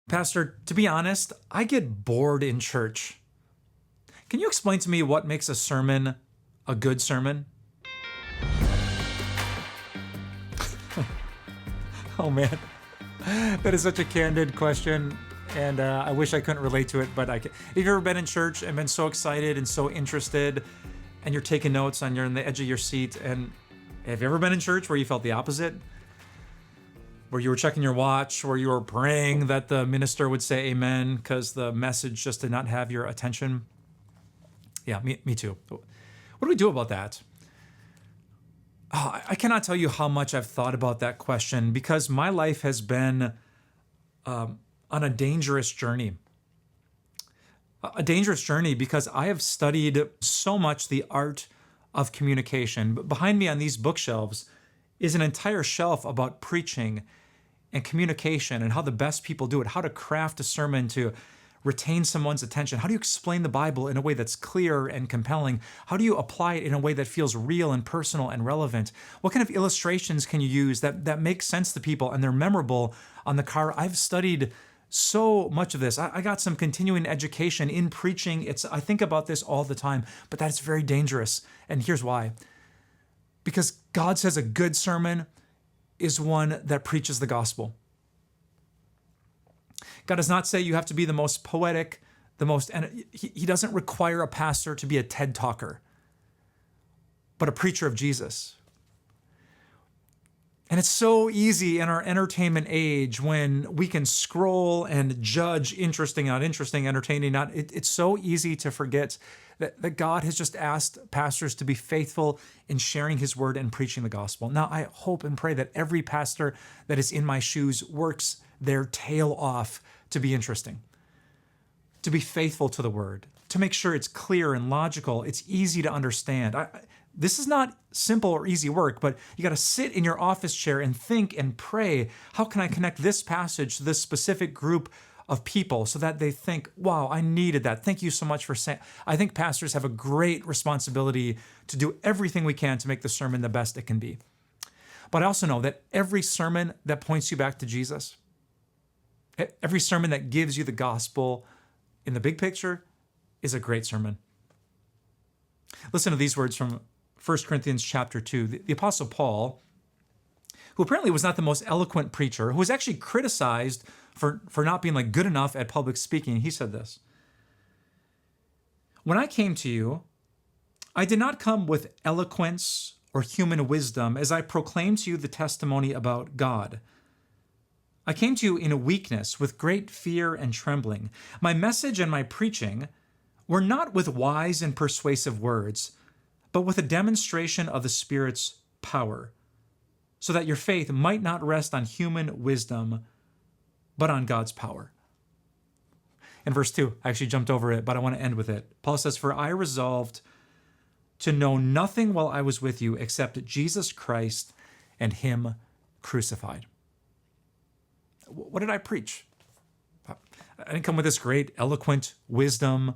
Pastor, to be honest, I get bored in church. Can you explain to me what makes a sermon a good sermon? Oh man, that is such a candid question, and I wish I couldn't relate to it, but I can. Have you ever been in church and been so excited and so interested, and you're taking notes and you're on the edge of your seat, and have you ever been in church where you felt the opposite? Where you were checking your watch, where you were praying that the minister would say amen because the message just did not have your attention? Yeah, me too. What do we do about that? Oh, I cannot tell you how much I've thought about that question because my life has been on a dangerous journey. A dangerous journey because I have studied so much the art of communication. But behind me on these bookshelves is an entire shelf about preaching and communication and how the best people do it, how to craft a sermon to retain someone's attention. How do you explain the Bible in a way that's clear and compelling? How do you apply it in a way that feels real and personal and relevant? What kind of illustrations can you use that make sense to people and they're memorable on the car? I've studied so much of this. I got some continuing education in preaching. I think about this all the time, but that's very dangerous. And here's why. Because God says a good sermon is one that preaches the gospel. God does not say you have to be the most poetic, and he doesn't require a pastor to be a TED talker, but a preacher of Jesus. And it's so easy in our entertainment age when we can scroll and judge interesting, not interesting, entertaining, not. It's so easy to forget that God has just asked pastors to be faithful in sharing his word and preaching the gospel. Now, I hope and pray that every pastor that is in my shoes works their tail off to be interesting, to be faithful to the word, to make sure it's clear and logical, it's easy to understand. This is not simple or easy work, but you got to sit in your office chair and think and pray, how can I connect this passage to this specific group of people so that they think, wow, I needed that. Thank you so much for saying. I think pastors have a great responsibility to do everything we can to make the sermon the best it can be. But I also know that every sermon that points you back to Jesus, every sermon that gives you the gospel in the big picture is a great sermon. Listen to these words from 1 Corinthians chapter 2. The Apostle Paul, who apparently was not the most eloquent preacher, who was actually criticized for not being good enough at public speaking, he said this: "When I came to you, I did not come with eloquence or human wisdom as I proclaimed to you the testimony about God. I came to you in a weakness with great fear and trembling. My message and my preaching were not with wise and persuasive words, but with a demonstration of the Spirit's power, so that your faith might not rest on human wisdom, but on God's power." In verse 2, I actually jumped over it, but I want to end with it. Paul says, "For I resolved to know nothing while I was with you except Jesus Christ and him crucified." What did I preach? I didn't come with this great, eloquent wisdom.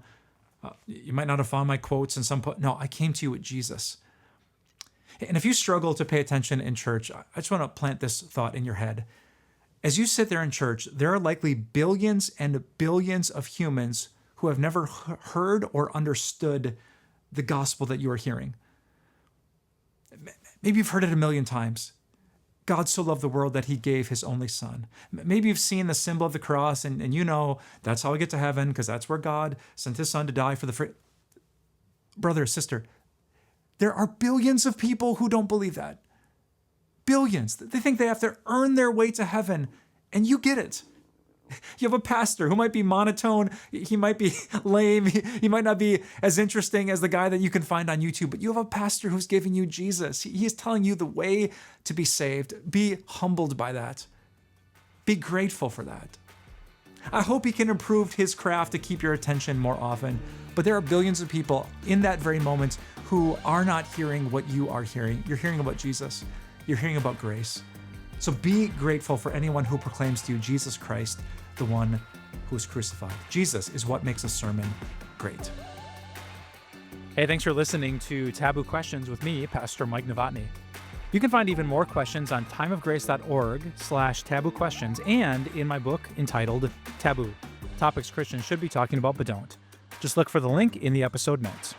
You might not have found my quotes in some. No, I came to you with Jesus. And if you struggle to pay attention in church, I just want to plant this thought in your head. As you sit there in church, there are likely billions and billions of humans who have never heard or understood the gospel that you are hearing. Maybe you've heard it a million times. God so loved the world that he gave his only son. Maybe you've seen the symbol of the cross and you know that's how we get to heaven because that's where God sent his son to die for the free. Brother or sister, there are billions of people who don't believe that. Billions. They think they have to earn their way to heaven, and you get it. You have a pastor who might be monotone, he might be lame, he might not be as interesting as the guy that you can find on YouTube, but you have a pastor who's giving you Jesus. He is telling you the way to be saved. Be humbled by that. Be grateful for that. I hope he can improve his craft to keep your attention more often, but there are billions of people in that very moment who are not hearing what you are hearing. You're hearing about Jesus. You're hearing about grace. So be grateful for anyone who proclaims to you Jesus Christ, the one who is crucified. Jesus is what makes a sermon great. Hey, thanks for listening to Taboo Questions with me, Pastor Mike Novotny. You can find even more questions on timeofgrace.org/taboo questions and in my book entitled Taboo: Topics Christians Should Be Talking About But Don't. Just look for the link in the episode notes.